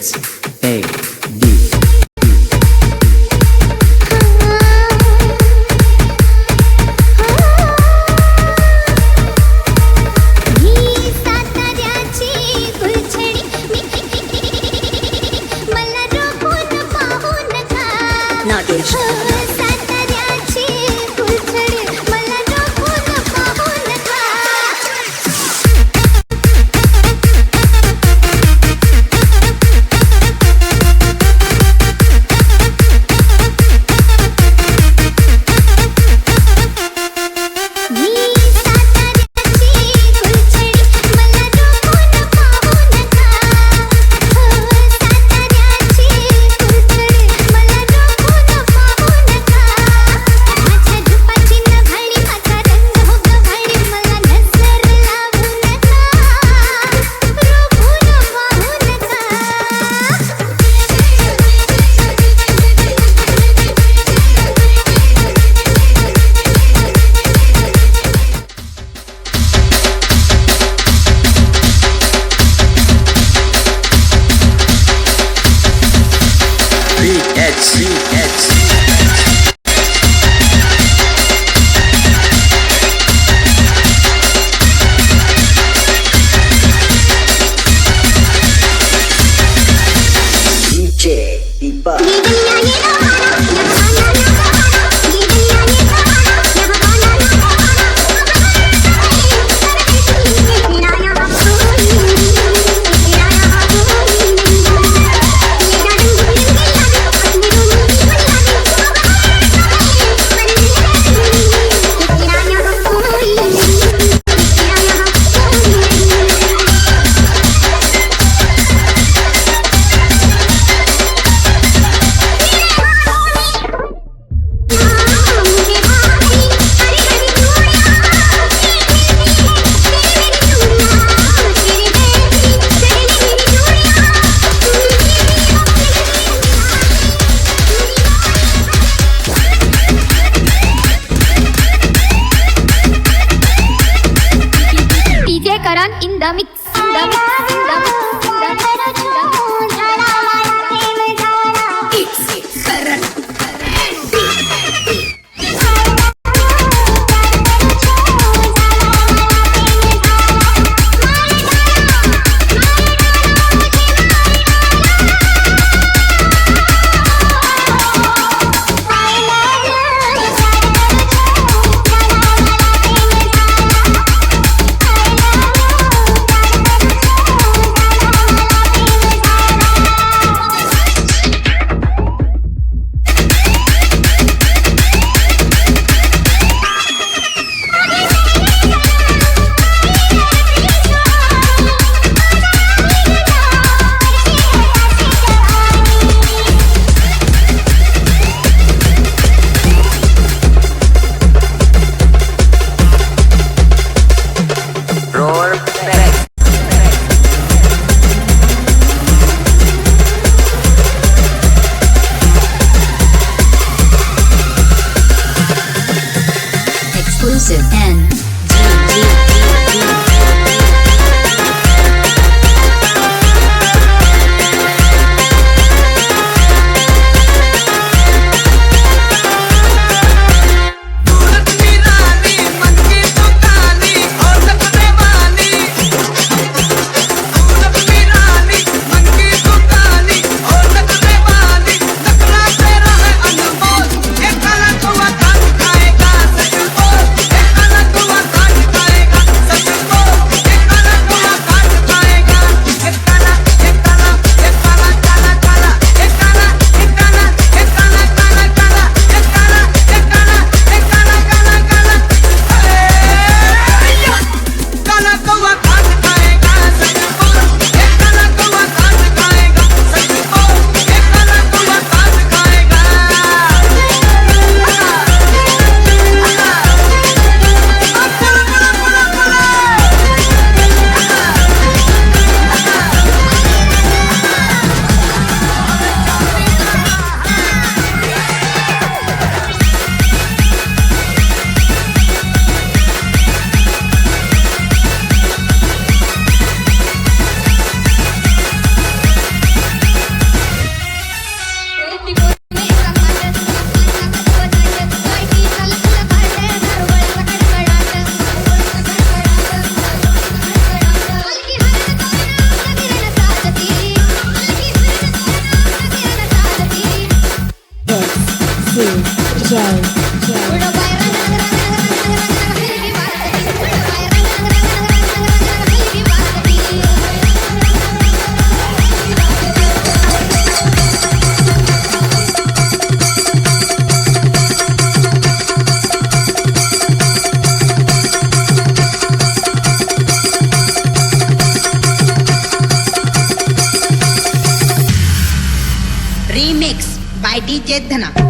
It's A D. Nagesh. Remix by DJ Dhana.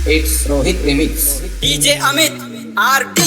It's Rohit Remix. DJ Amit RD.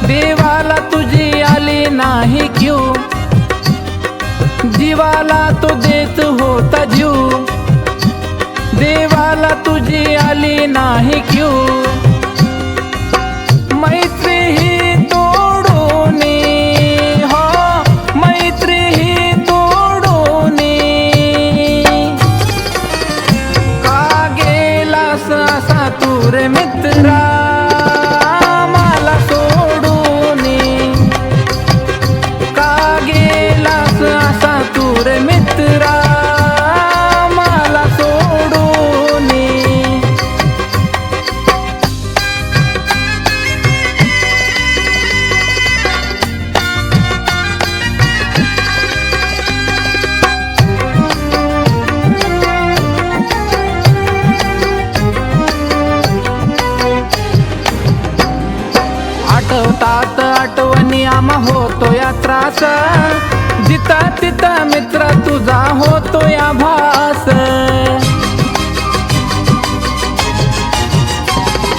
देवाला तुझी आली नाही क्यों, जीवाला तो देत होता जीव, देवाला तुझी आली नाही क्यों, मैत्री ही तोडून हो आम्हा होतो या त्रास, जिता तिता मित्र तुझा होतो या भास.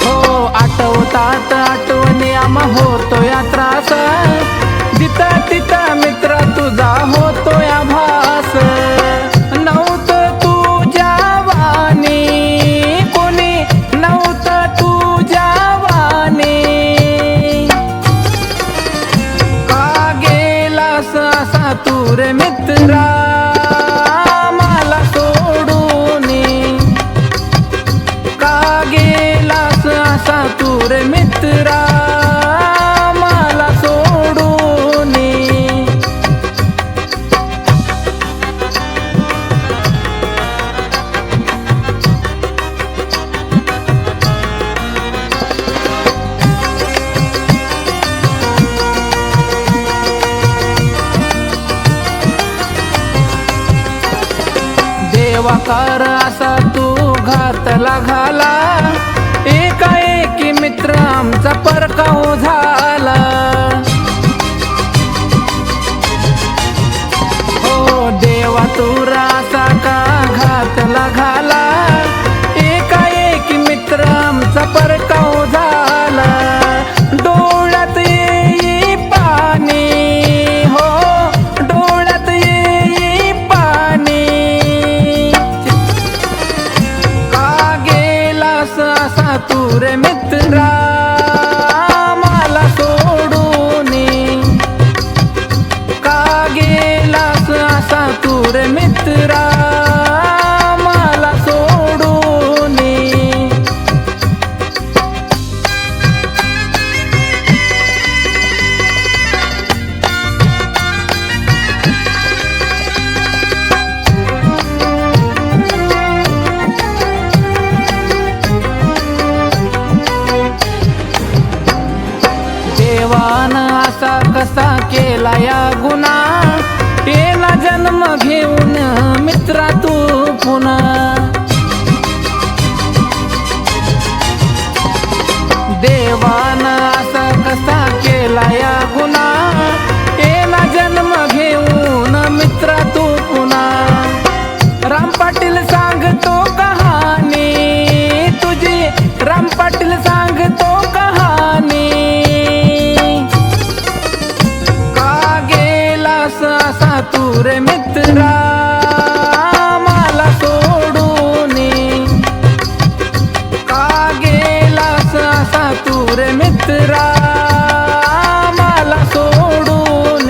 हो आठवतात आठवणी आम्हा होतो या त्रास, जिता तिता मित्र तुझा होतो या भास. नव्हतं तुझ्या वाणी कोणी, नव्हतं तुझ्या वाणी, का गेलास असा तू रे मित्रा मला सोडून, का गेलास असा तू रे मित्रा मला सोडून. देवाकार असा तू घातला घाला, एकाएकी मित्र आमचा परकाव झाला. हो देवा तू असा का घातला घाला, एकाएकी मित्र आमचा परकाव झाला. डोळ्यात येई पाणी, हो डोळ्यात येई पाणी, का गेलास असा तू रे मित्रा मला सोडून, का गेलास असा तू रे मित्रा मला सोडून. देवान असा कसा केला या गुन्हा, येला जन्म घेऊन मित्रा तू पुन्हा. देवान असा कसा केला या गुन्हा, येला जन्म घेऊन मित्रा तू पुन्हा. राम पाटील सांगतो कहाणी तुझी, राम पाटील सांगतो कहाणी, का गेलास असा तू रे मित्रा मला सोडून, का गेलास असा तू रे मित्रा मला सोडून,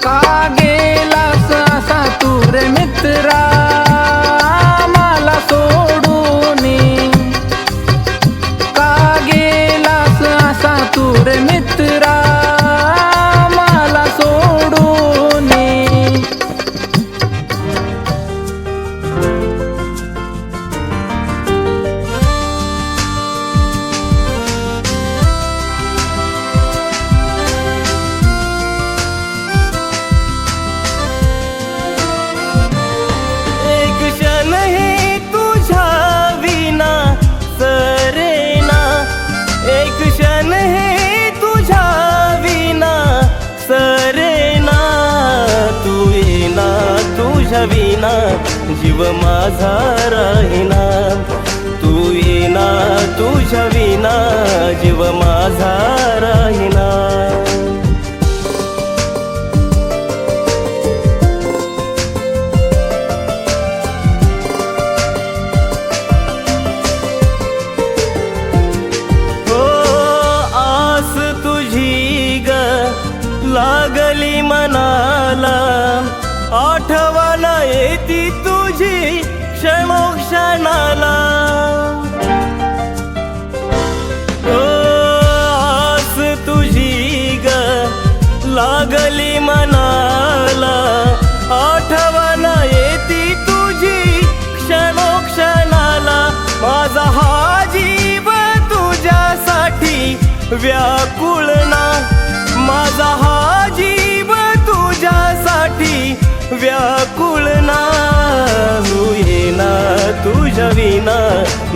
का गेलास असा तू रे मित्रा मला सोडून, का गेलास असा तू रे मित्रा मला सोडून. एक क्षणही तुझ्या विना सरेना, एक क्षणही तुझ्या विना सरेना. तू येना तुझ्या विना जीव माझा राहीना, तू येना तुझ्या विना जीव माझा राहीना. लागली मनाला आठवण येती तुझी क्षणोक्षणाला. आस तुझी ग लागली मनाला आठवण येती तुझी क्षणोक्षणाला. माझा हा जीव तुझ्यासाठी व्याकुळ ना, माझा हा जीव तुझ्यासाठी व्याकुळ ना. तू येना तुझ्या विना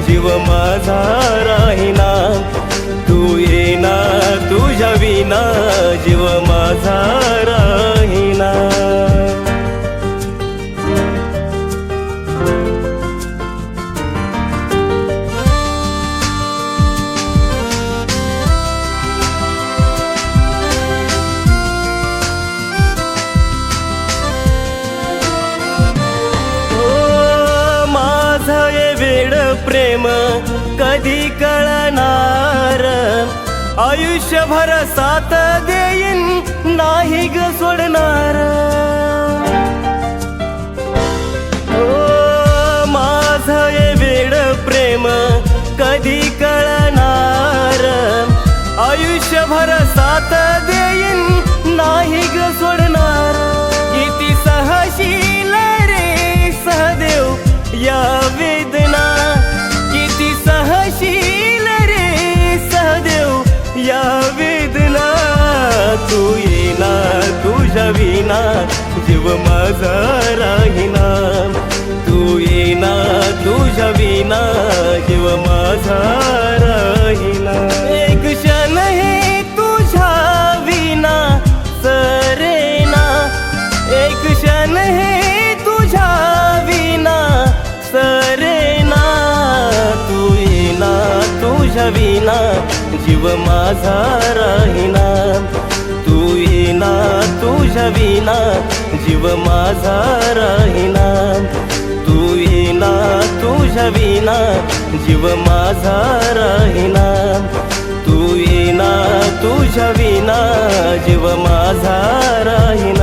जीव माझा राहीना, तू येना तुझ्या विना जीव माझा राहीना. माझं हे वेड प्रेम कधी कळणार, आयुष्यभर साथ देईन नाही ग सोडणार. माझं हे वेड प्रेम कधी कळणार, आयुष्यभर साथ देईन नाही ग सोडणार. किती सहशील रे सहदेव या वेदना, किती सहशील रे सहदेव या वेदना. तू येना तुझ्या विना जीव माझा राहीना. तू येना तुझ्या विना जीव माझा राहीना. एक क्षण हे तुझ्या विना सरेना, एक क्षण हे तुझ्या विना सरेना. तू येना तुझ्या विना जीव माझा राहीना. तू येना तुझ्या विना जीव माझा राहीना. तू येना तुझ्या विना जीव माझा राहीना. तू येना तुझ्या विना जीव माझा राहीना.